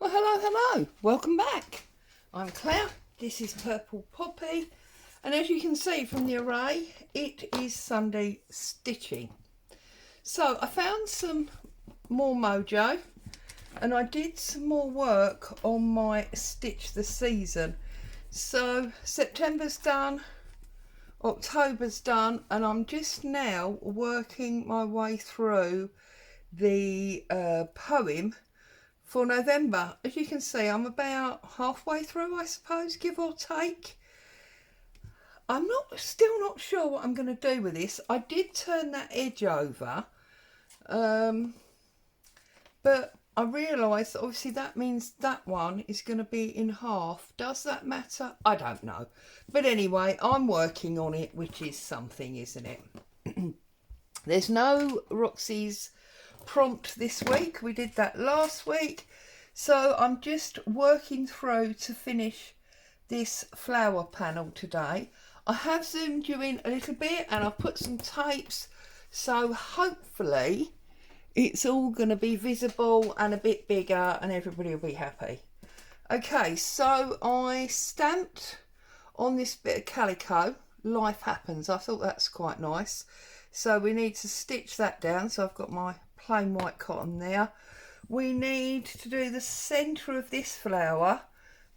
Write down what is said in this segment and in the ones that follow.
Well, hello, welcome back. I'm Claire, this is Purple Poppy, and as you can see from the array, it is Sunday stitching. So I found some more mojo, and I did some more work on my Stitch the Season. So September's done, October's done, and I'm just now working my way through the poem for November. As you can see, I'm about halfway through, I suppose, give or take. I'm still not sure what I'm going to do with this. I did turn that edge over, but I realised that obviously that means that one is going to be in half. Does that matter? I don't know. But anyway, I'm working on it, which is something, isn't it? There's no Roxy's prompt this week. We did that last week. So I'm just working through to finish this flower panel today. I have zoomed you in a little bit and I've put some tapes, so hopefully it's all going to be visible and a bit bigger and everybody will be happy. Okay, so I stamped on this bit of calico, Life Happens. I thought that's quite nice. So we need to stitch that down. So I've got my plain white cotton there. We need to do the centre of this flower,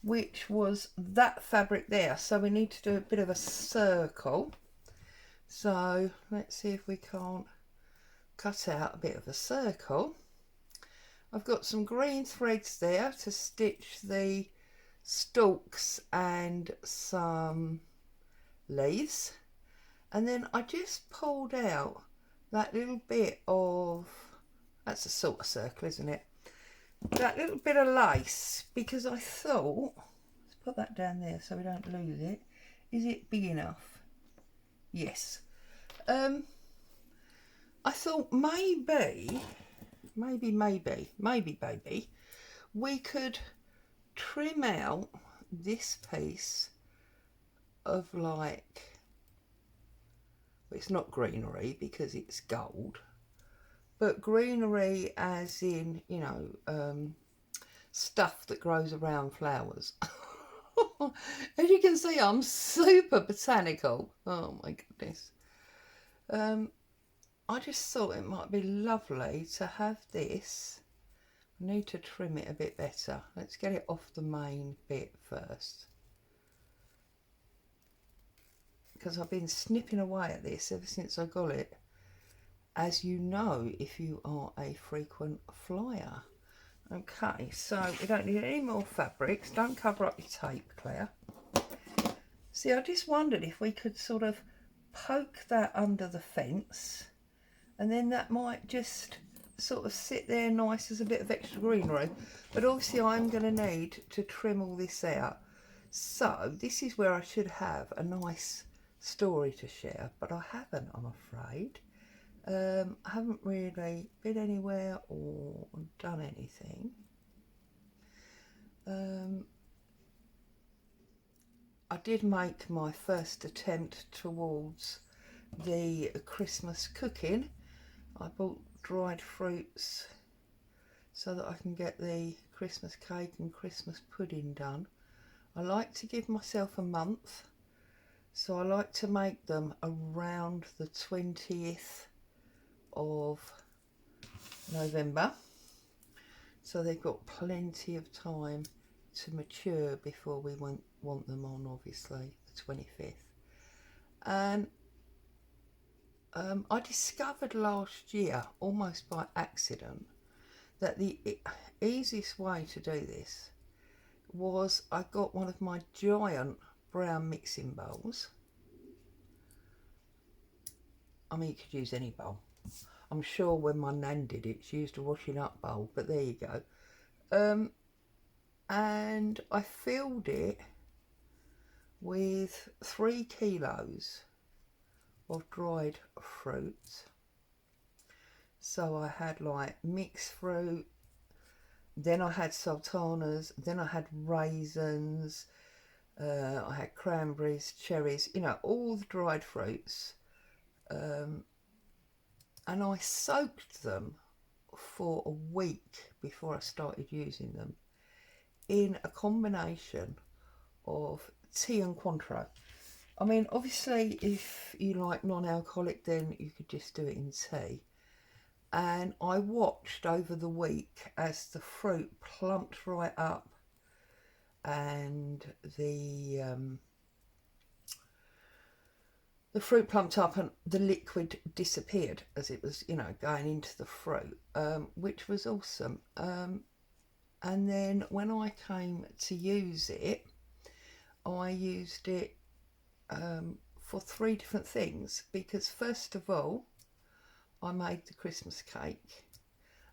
which was that fabric there. So we need to do a bit of a circle. So let's see if we can't cut out a bit of a circle. I've got some green threads there to stitch the stalks and some leaves. And then I just pulled out that little bit of, that's a sort of circle, isn't it? That little bit of lace, because I thought, let's put that down there so we don't lose it. Is it big enough? Yes. I thought maybe, we could trim out this piece of, like, it's not greenery because it's gold, but greenery as in, you know, stuff that grows around flowers. As you can see, I'm super botanical. Oh my goodness. I just thought it might be lovely to have this. I need to trim it a bit better. Let's get it off the main bit first, because I've been snipping away at this ever since I got it, as you know if you are a frequent flyer. Okay, so we don't need any more fabrics. Don't cover up your tape, Claire. See, I just wondered if we could sort of poke that under the fence, and then that might just sort of sit there nice as a bit of extra greenery. But obviously I'm going to need to trim all this out. So this is where I should have a nice story to share, but I haven't, I'm afraid. I haven't really been anywhere or done anything. I did make my first attempt towards the Christmas cooking. I bought dried fruits so that I can get the Christmas cake and Christmas pudding done. I like to give myself a month, so I like to make them around the 20th of November, so they've got plenty of time to mature before we want them on, obviously, the 25th. And I discovered last year, almost by accident, that the easiest way to do this was I got one of my giant brown mixing bowls. I mean, you could use any bowl. I'm sure when my nan did it, she used a washing up bowl, but there you go. And I filled it with 3 kilos of dried fruit. So I had like mixed fruit, then I had sultanas, then I had raisins, I had cranberries, cherries, you know, all the dried fruits. And I soaked them for a week before I started using them in a combination of tea and Cointreau. I mean, obviously, if you like non-alcoholic, then you could just do it in tea. And I watched over the week as the fruit plumped right up and the fruit plumped up and the liquid disappeared as it was, you know, going into the fruit, which was awesome. And then when I came to use it, I used it for 3 different things, because first of all, I made the Christmas cake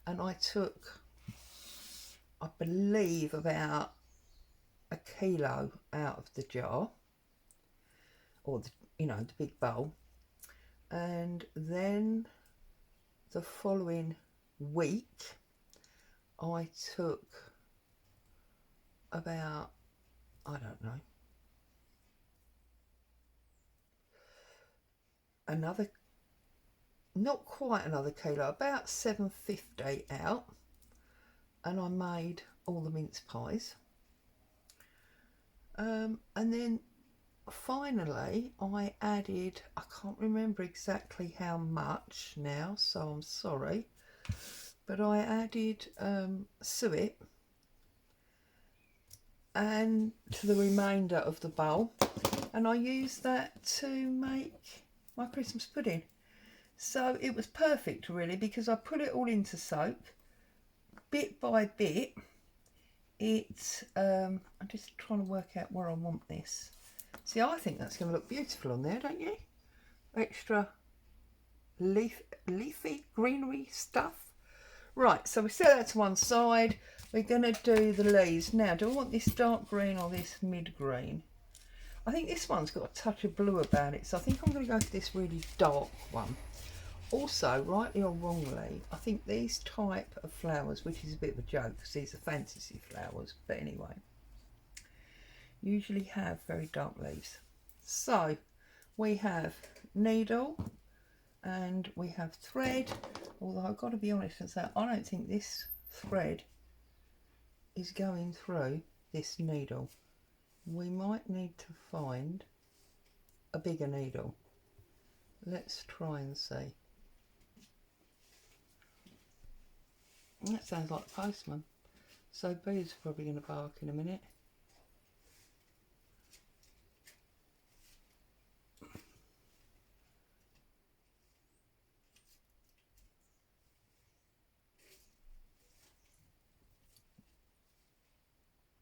and I took, I believe, about 1 kilo out of the jar, or the, you know, the big bowl. And then the following week I took about, I don't know, another, not quite another kilo, about 750 out, and I made all the mince pies. And then finally I added, I can't remember exactly how much now, so I'm sorry, but I added suet and to the remainder of the bowl, and I used that to make my Christmas pudding. So it was perfect really, because I put it all into soak bit by bit. I'm just trying to work out where I want this. See, I think that's going to look beautiful on there, don't you? Extra leafy greenery stuff. Right, so we set that to one side. We're going to do the leaves. Now, do I want this dark green or this mid green? I think this one's got a touch of blue about it, so I think I'm going to go for this really dark one. Also, rightly or wrongly, I think these type of flowers, which is a bit of a joke because these are fantasy flowers, but anyway, usually have very dark leaves. So we have needle and we have thread, although I've got to be honest and say I don't think this thread is going through this needle. We might need to find a bigger needle. Let's try and see. That sounds like the postman. So Bee's probably going to bark in a minute.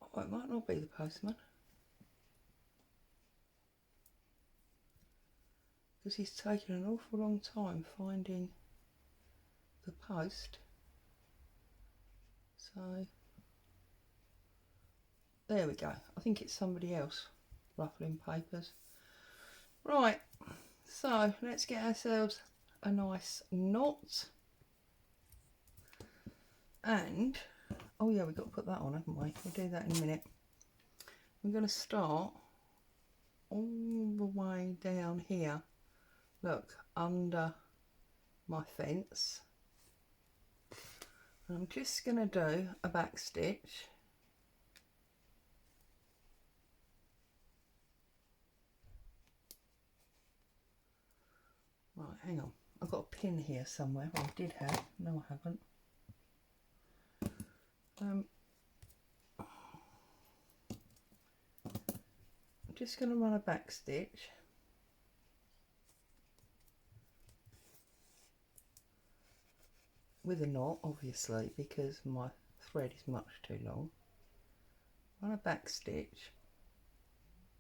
Oh, it might not be the postman, because he's taken an awful long time finding the post. So there we go. I think it's somebody else ruffling papers. Right, so let's get ourselves a nice knot. And oh yeah, we've got to put that on, haven't we? We'll do that in a minute. We're going to start all the way down here, look, under my fence. I'm just going to do a back stitch. Right, hang on. I've got a pin here somewhere. I did have. No, I haven't. I'm just going to run a back stitch. With a knot, obviously, because my thread is much too long. Run a back stitch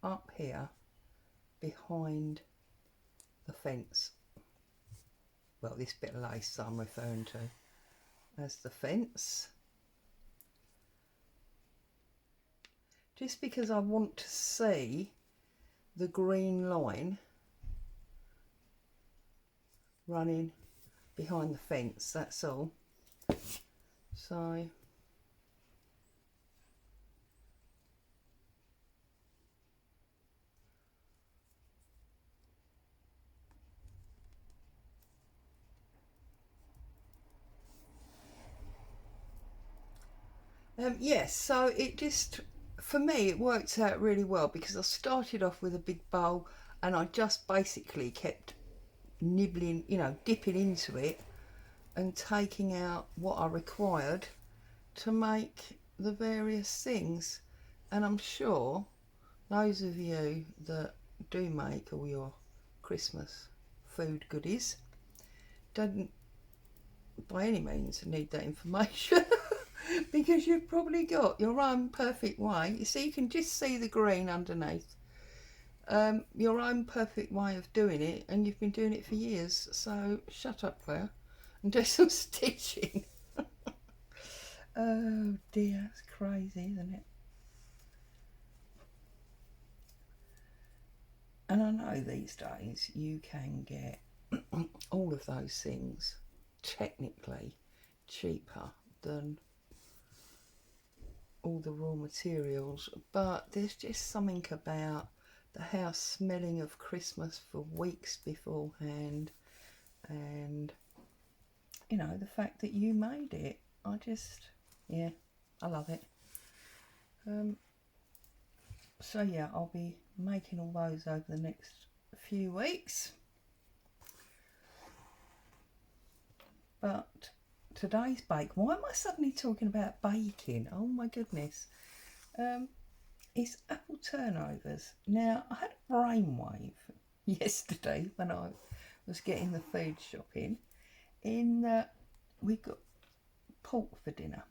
up here behind the fence. Well, this bit of lace that I'm referring to as the fence. Just because I want to see the green line running behind the fence, that's all. So Yes, so it just, for me, it worked out really well because I started off with a big bowl and I just basically kept nibbling, you know, dipping into it and taking out what I required to make the various things. And I'm sure those of you that do make all your Christmas food goodies don't by any means need that information because you've probably got your own perfect way. You see, you can just see the green underneath. Your own perfect way of doing it, and you've been doing it for years. So shut up, Claire, and do some stitching. Oh dear, it's crazy, isn't it? And I know these days you can get all of those things technically cheaper than all the raw materials, but there's just something about the house smelling of Christmas for weeks beforehand, and you know, the fact that you made it. Yeah, I love it. So yeah, I'll be making all those over the next few weeks. But today's bake, why am I suddenly talking about baking? Oh my goodness. It's apple turnovers. Now, I had a brainwave yesterday when I was getting the food shopping in that we got pork for dinner.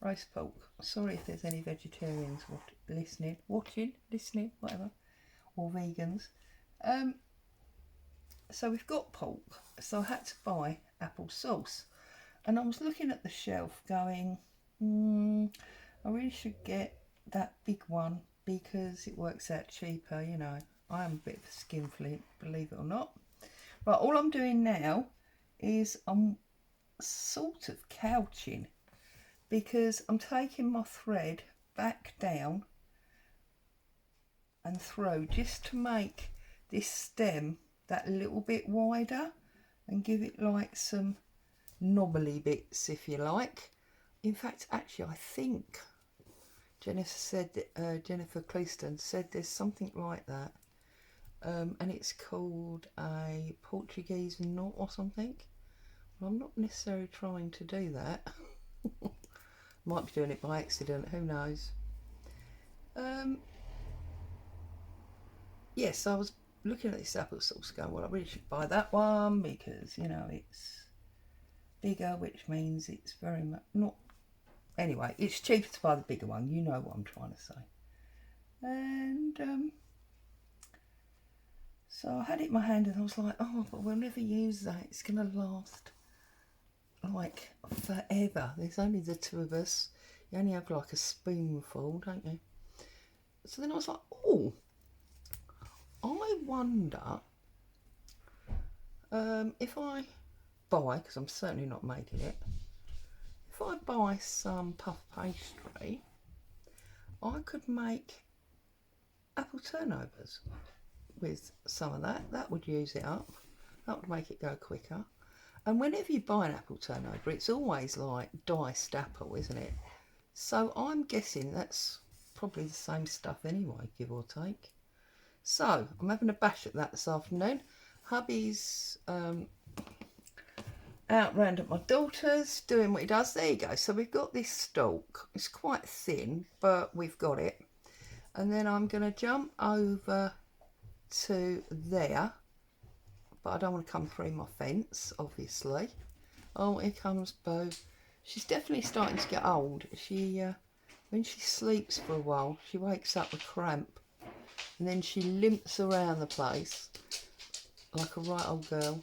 Roast pork. Sorry if there's any vegetarians listening, whatever, or vegans. So we've got pork, so I had to buy apple sauce, and I was looking at the shelf going, I really should get that big one because it works out cheaper. You know, I am a bit of a skinflint, believe it or not. Right, all I'm doing now is I'm sort of couching, because I'm taking my thread back down and through just to make this stem that little bit wider and give it like some knobbly bits, if you like. In fact, actually, I think Jennifer Claxton said there's something like that, and it's called a Portuguese knot or something. Well, I'm not necessarily trying to do that. Might be doing it by accident, who knows. Yes, I was looking at this apple sauce going, well, I really should buy that one because, you know, it's bigger, which means it's very much not... Anyway, it's cheaper to buy the bigger one, you know what I'm trying to say. And so I had it in my hand and I was like, oh, but we'll never use that, it's going to last like forever. There's only the two of us. You only have like a spoonful, don't you? So then I was like, oh, I wonder if I buy, because I'm certainly not making it, if I buy some puff pastry, I could make apple turnovers with some of that. That would use it up. That would make it go quicker. And whenever you buy an apple turnover, it's always like diced apple, isn't it? So I'm guessing that's probably the same stuff anyway, give or take. So I'm having a bash at that this afternoon. Hubby's out round at my daughter's doing what he does. There you go. So we've got this stalk. It's quite thin, but we've got it. And then I'm going to jump over to there. But I don't want to come through my fence, obviously. Oh, here comes Boo. She's definitely starting to get old. She, when she sleeps for a while, she wakes up with cramp. And then she limps around the place like a right old girl.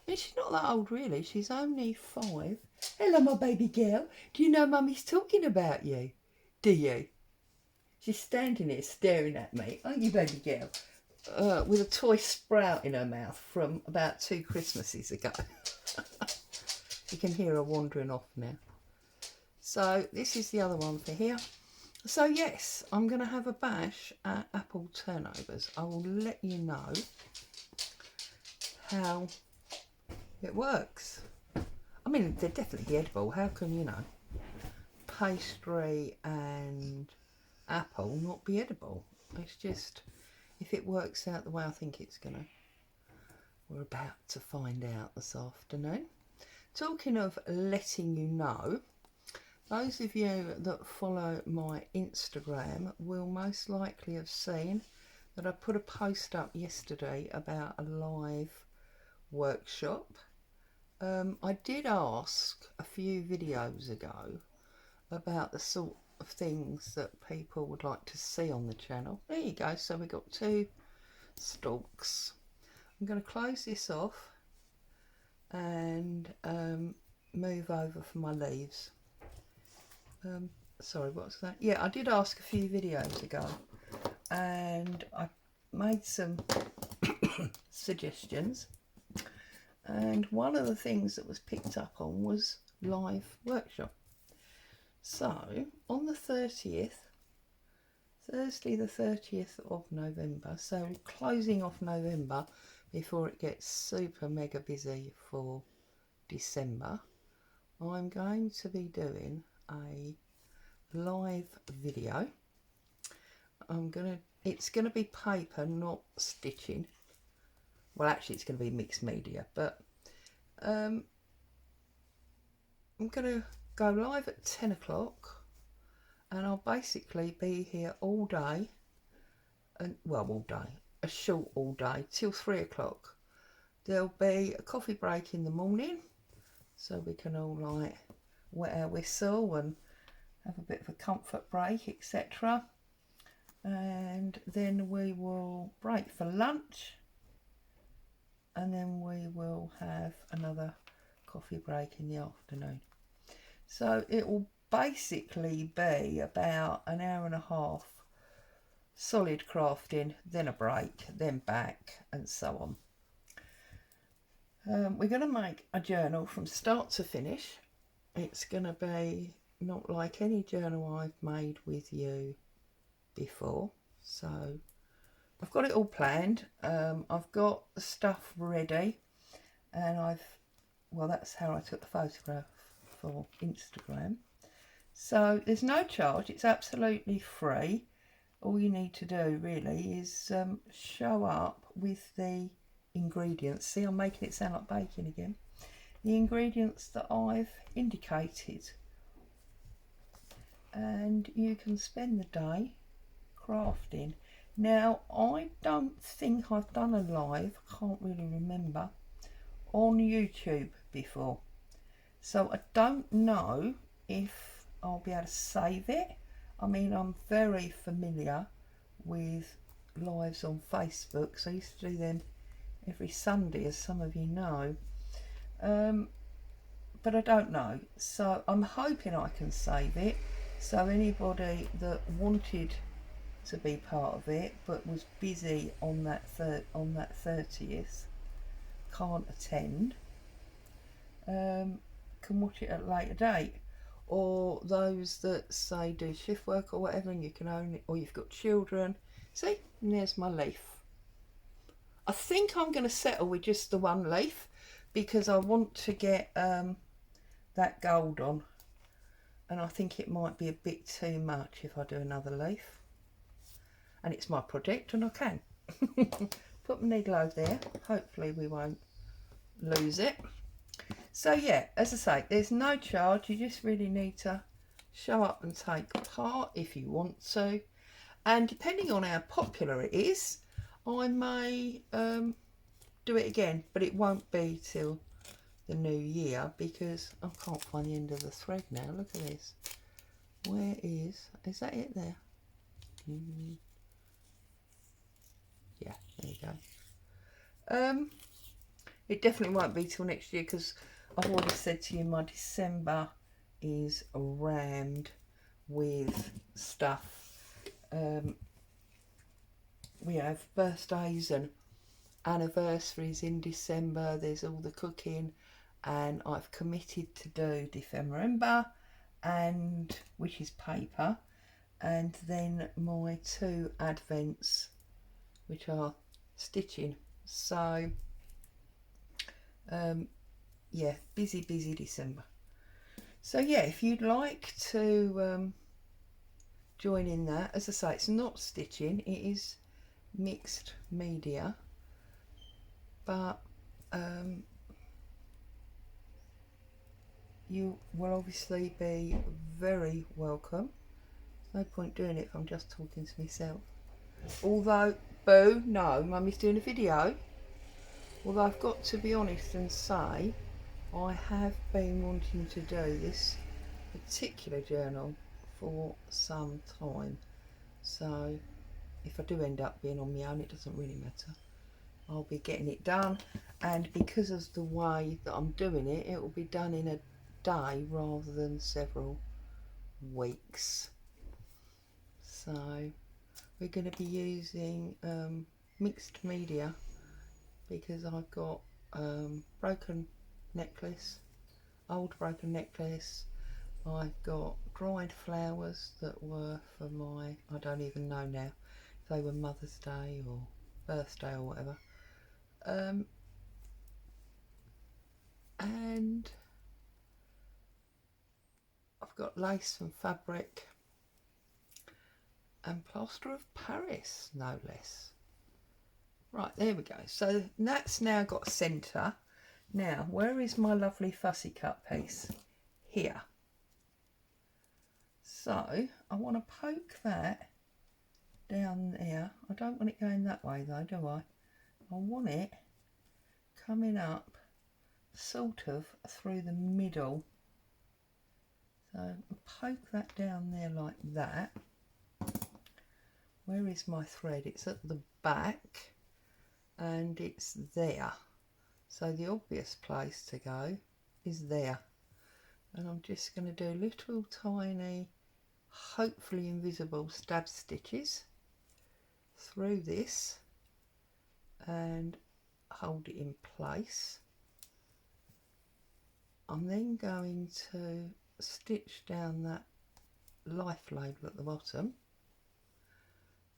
I mean, she's not that old, really. She's only 5. Hello, my baby girl. Do you know Mummy's talking about you? Do you? She's standing here staring at me. Aren't you, baby girl? With a toy sprout in her mouth from about 2 Christmases ago. You can hear her wandering off now. So this is the other one for here. So yes, I'm going to have a bash at apple turnovers. I will let you know how it works. I mean, they're definitely edible. How can you know? pastry and apple not be edible. It's just, if it works out the way I think it's gonna, we're about to find out this afternoon. Talking of letting you know, those of you that follow my Instagram will most likely have seen that I put a post up yesterday about a live workshop. I did ask a few videos ago about the sort of things that people would like to see on the channel. There you go, so we got 2 stalks. I'm going to close this off and move over for my leaves. Sorry, what's that? Yeah, I did ask a few videos ago and I made some suggestions, and one of the things that was picked up on was live workshop. So on the 30th, Thursday the 30th of November, so closing off November before it gets super mega busy for December, I'm going to be doing a live video. It's gonna be paper, not stitching. Well, actually it's gonna be mixed media, but I'm gonna go live at 10 o'clock and I'll basically be here all day, and well, all day, a short all day till 3 o'clock. There'll be a coffee break in the morning so we can all like wet our whistle and have a bit of a comfort break, etc. And then we will break for lunch, and then we will have another coffee break in the afternoon. So it will basically be about an hour and a half solid crafting, then a break, then back, and so on. We're going to make a journal from start to finish. It's going to be not like any journal I've made with you before. So I've got it all planned. I've got the stuff ready, and well, that's how I took the photograph for Instagram. So there's no charge, it's absolutely free. All you need to do really is show up with the ingredients. See, I'm making it sound like baking again. The ingredients that I've indicated, and you can spend the day crafting. Now, I don't think I've done a live, I can't really remember, on YouTube before, so I don't know if I'll be able to save it. I mean, I'm very familiar with lives on Facebook, so I used to do them every Sunday, as some of you know, but I don't know, so I'm hoping I can save it, so anybody that wanted to be part of it but was busy on that 30th, can't attend, can watch it at a later date. Or those that say do shift work or whatever, and you can only, or you've got children. See, and there's my leaf. I think I'm going to settle with just the one leaf because I want to get that gold on, and I think it might be a bit too much if I do another leaf. And it's my project and I can. Put my needle over there, hopefully we won't lose it. So yeah, as I say, there's no charge, you just really need to show up and take part if you want to, and depending on how popular it is, I may do it again, but it won't be till the new year because I can't find the end of the thread now. Look at this. Where is that it there? Yeah, there you go. It definitely won't be till next year because I've already said to you my December is rammed with stuff. We have birthdays and anniversaries in December, there's all the cooking, and I've committed to do December, and which is paper, and then my 2 advents which are stitching. So yeah, busy December. So yeah, if you'd like to join in that, as I say, it's not stitching, it is mixed media, but you will obviously be very welcome. No point doing it if I'm just talking to myself. Although, boo, no, Mummy's doing a video. Although I've got to be honest and say, I have been wanting to do this particular journal for some time. So if I do end up being on my own, it doesn't really matter. I'll be getting it done, and because of the way that I'm doing it, it will be done in a day rather than several weeks. So we're going to be using mixed media because I've got broken necklace, old broken necklace. I've got dried flowers that were for my, I don't even know now if they were Mother's Day or birthday or whatever. And I've got lace and fabric and plaster of Paris, no less. Right, there we go. So that's now got centre. Now, where is my lovely fussy cut piece? Here. So I want to poke that down there. I don't want it going that way though, do I? I want it coming up sort of through the middle. So poke that down there like that. Where is my thread? It's at the back and it's there. So the obvious place to go is there. And I'm just going to do little tiny, hopefully invisible stab stitches through this and hold it in place. I'm then going to stitch down that life label at the bottom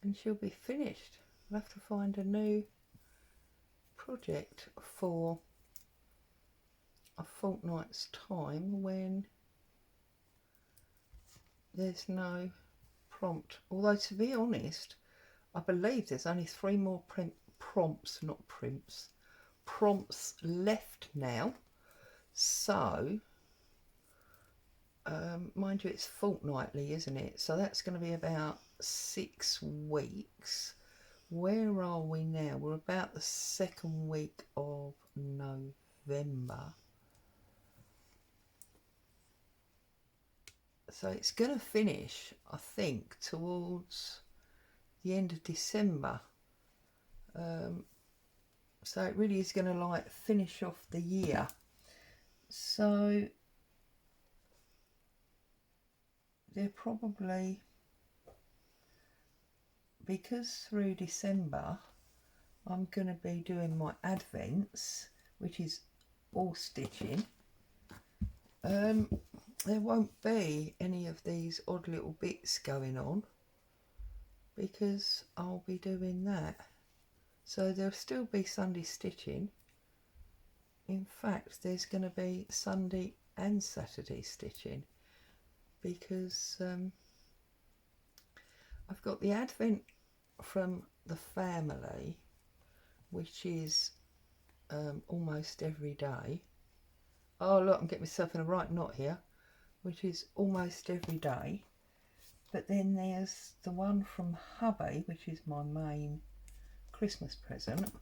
and she'll be finished. I'll have to find a new project for a fortnight's time when there's no prompt. Although to be honest, I believe there's only 3 more prompts left now. So mind you, it's fortnightly, isn't it? So that's going to be about 6 weeks. Where are we now? We're about the 2nd week of November. So it's going to finish, I think, towards the end of December. So it really is going to like finish off the year. So they're probably, because through December I'm going to be doing my advents, which is all stitching, there won't be any of these odd little bits going on because I'll be doing that. So there'll still be Sunday stitching. In fact, there's going to be Sunday and Saturday stitching because I've got the advent from the family, which is almost every day. Oh look, I'm getting myself in a right knot here, which is almost every day. But then there's the one from hubby, which is my main Christmas present,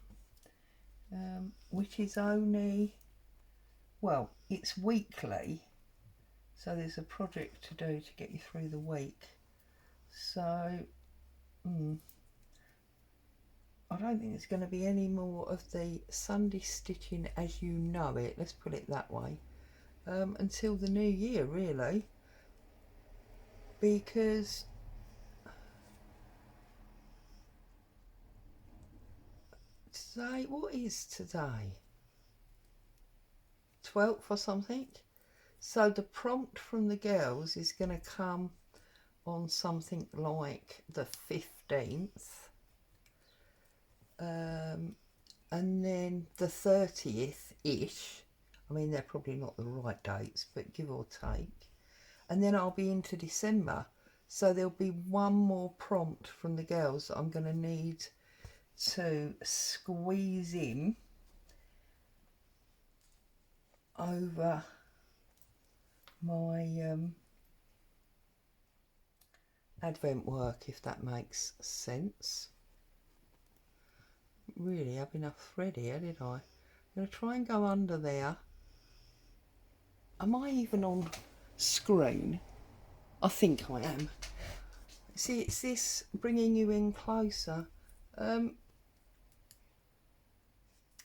which is only, well, it's weekly, so there's a project to do to get you through the week. So I don't think there's going to be any more of the Sunday stitching as you know it, let's put it that way, until the new year really, because today, what is today? 12th or something? So the prompt from the girls is going to come on something like the 15th. And then the 30th-ish, I mean, they're probably not the right dates, but give or take. And then I'll be into December. So there'll be one more prompt from the girls that I'm going to need to squeeze in over my Advent work, if that makes sense. Really have enough thread here, did I? I'm going to try and go under there. Am I even on screen? I think I am. See, it's this bringing you in closer.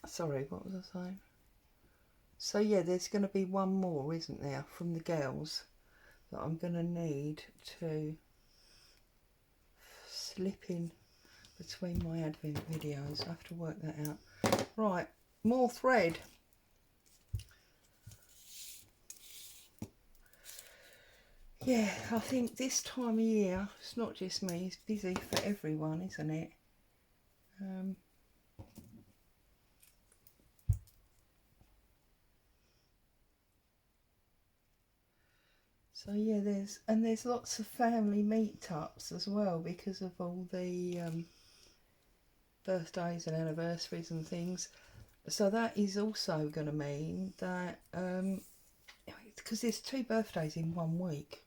Sorry, what was I saying? So yeah, there's going to be one more, isn't there, from the girls that I'm going to need to slip in between my Advent videos. I have to work that out. Right, more thread. Yeah, I think this time of year, it's not just me, it's busy for everyone, isn't it? So yeah, there's lots of family meetups as well because of all the birthdays and anniversaries and things. So that is also going to mean that because there's 2 birthdays in 1 week.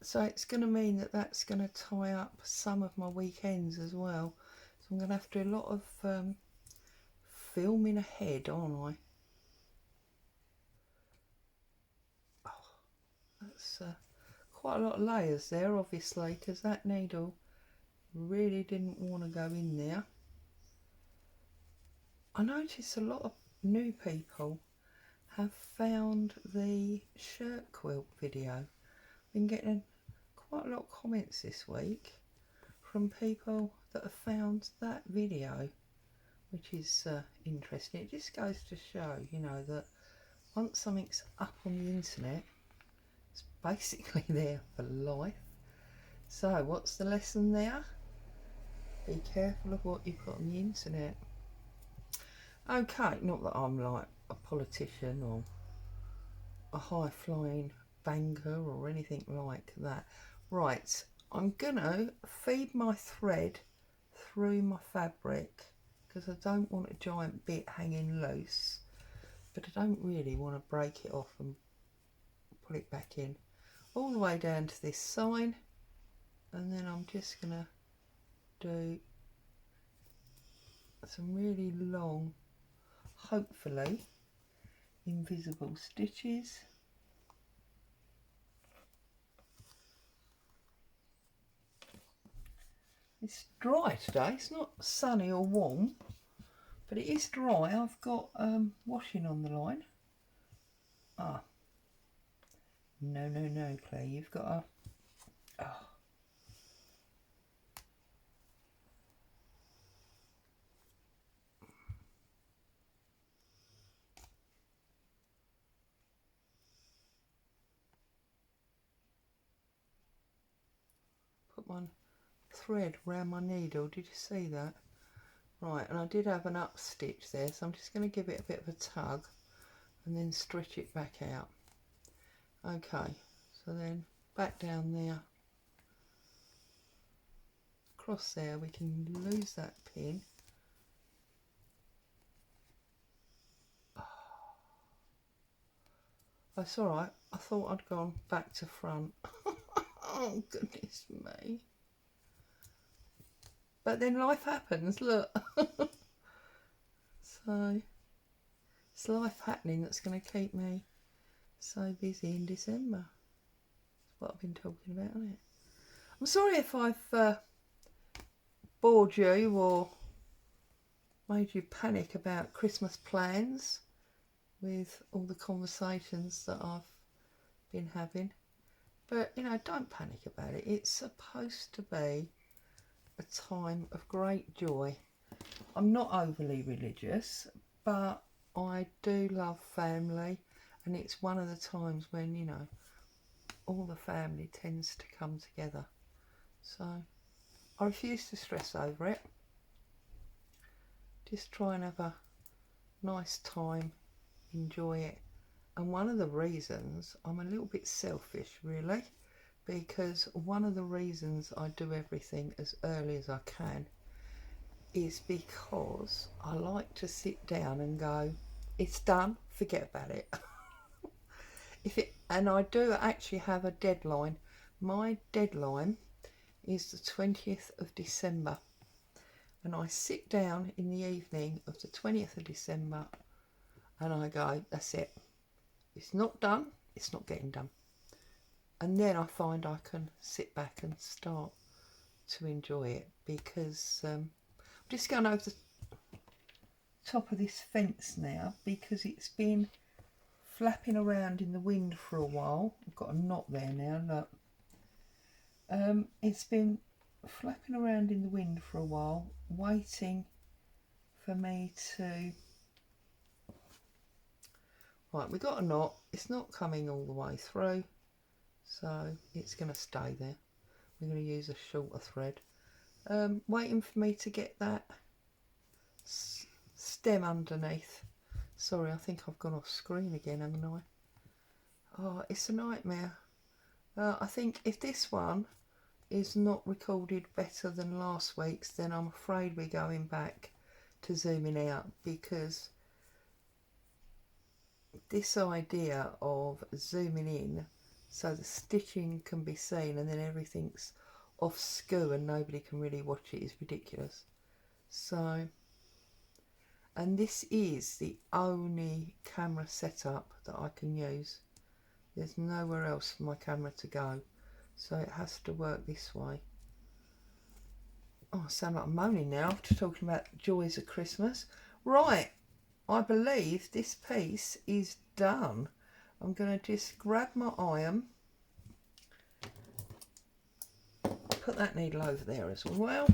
So it's going to mean that that's going to tie up some of my weekends as well. So I'm going to have to do a lot of filming ahead, aren't I? Oh, that's quite a lot of layers there, obviously, because that needle really didn't want to go in there. I noticed a lot of new people have found the shirt quilt video. Been getting quite a lot of comments this week from people that have found that video, which is interesting. It just goes to show, you know, that once something's up on the internet, it's basically there for life. So what's the lesson there? Be careful of what you put on the internet. Okay, not that I'm like a politician or a high-flying banker or anything like that. Right, I'm gonna feed my thread through my fabric because I don't want a giant bit hanging loose, but I don't really want to break it off and put it back in all the way down to this side, and then I'm just gonna do some really long, hopefully invisible stitches. It's dry today, it's not sunny or warm, but it is dry. I've got washing on the line. Ah, no, Claire, you've got a... Oh. Put one thread round my needle, did you see that? Right, and I did have an up stitch there, so I'm just going to give it a bit of a tug and then stretch it back out. Okay, so then back down there, across there, we can lose that pin. Oh, that's alright, I thought I'd gone back to front. Oh goodness me. But then life happens, look. So it's life happening that's going to keep me so busy in December. That's what I've been talking about, isn't it? I'm sorry if I've bored you or made you panic about Christmas plans with all the conversations that I've been having. But, you know, don't panic about it. It's supposed to be a time of great joy. I'm not overly religious, but I do love family, and it's one of the times when, you know, all the family tends to come together. So I refuse to stress over it. Just try and have a nice time, enjoy it. And one of the reasons, I'm a little bit selfish really, because one of the reasons I do everything as early as I can is because I like to sit down and go, it's done, forget about it. And I do actually have a deadline. My deadline is the 20th of December, and I sit down in the evening of the 20th of December and I go, that's it, it's not done, it's not getting done. And then I find I can sit back and start to enjoy it, because I'm just going over the top of this fence now because it's been flapping around in the wind for a while. I've got a knot there now, look. It's been flapping around in the wind for a while, waiting for me to... Right, we got a knot. It's not coming all the way through, so it's going to stay there. We're going to use a shorter thread. Waiting for me to get that stem underneath. Sorry, I think I've gone off screen again, haven't I? Oh, it's a nightmare. I think if this one is not recorded better than last week's, then I'm afraid we're going back to zooming out, because this idea of zooming in so the stitching can be seen and then everything's off skew and nobody can really watch it is ridiculous. So, and this is the only camera setup that I can use. There's nowhere else for my camera to go, so it has to work this way. Oh, I sound like I'm moaning now after talking about the joys of Christmas. Right, I believe this piece is done. I'm going to just grab my iron, put that needle over there as well.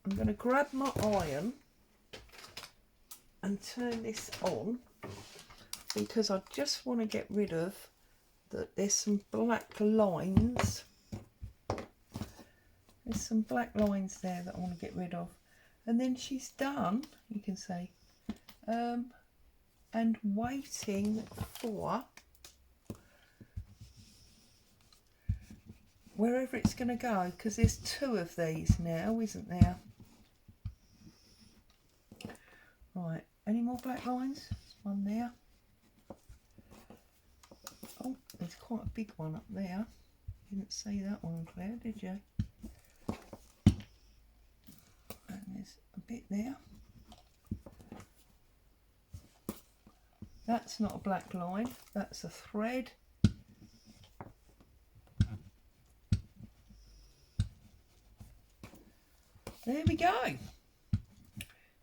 I'm going to grab my iron and turn this on, because I just want to get rid of that. There's some black lines. There's some black lines there that I want to get rid of. And then she's done, you can see, and waiting for wherever it's going to go, because there's two of these now, isn't there? Right, any more black lines? There's one there. Oh, there's quite a big one up there. You didn't see that one, Claire, did you? And there's a bit there. That's not a black line, that's a thread. There we go.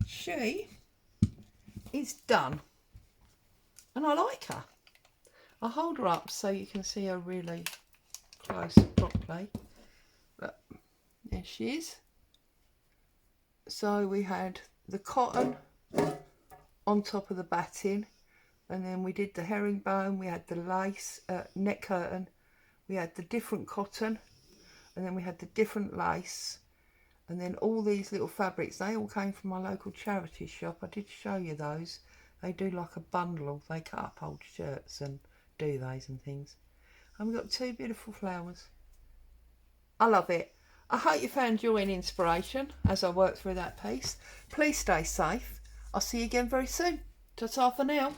She is done. And I like her. I'll hold her up so you can see her really close properly. But there she is. So we had the cotton on top of the batting, and then we did the herringbone, we had the lace, neck curtain, we had the different cotton, and then we had the different lace, and then all these little fabrics, they all came from my local charity shop. I did show you those. They do like a bundle, they cut up old shirts and duvets and things. And we've got two beautiful flowers. I love it. I hope you found joy and inspiration as I work through that piece. Please stay safe. I'll see you again very soon. Ta-ta for now.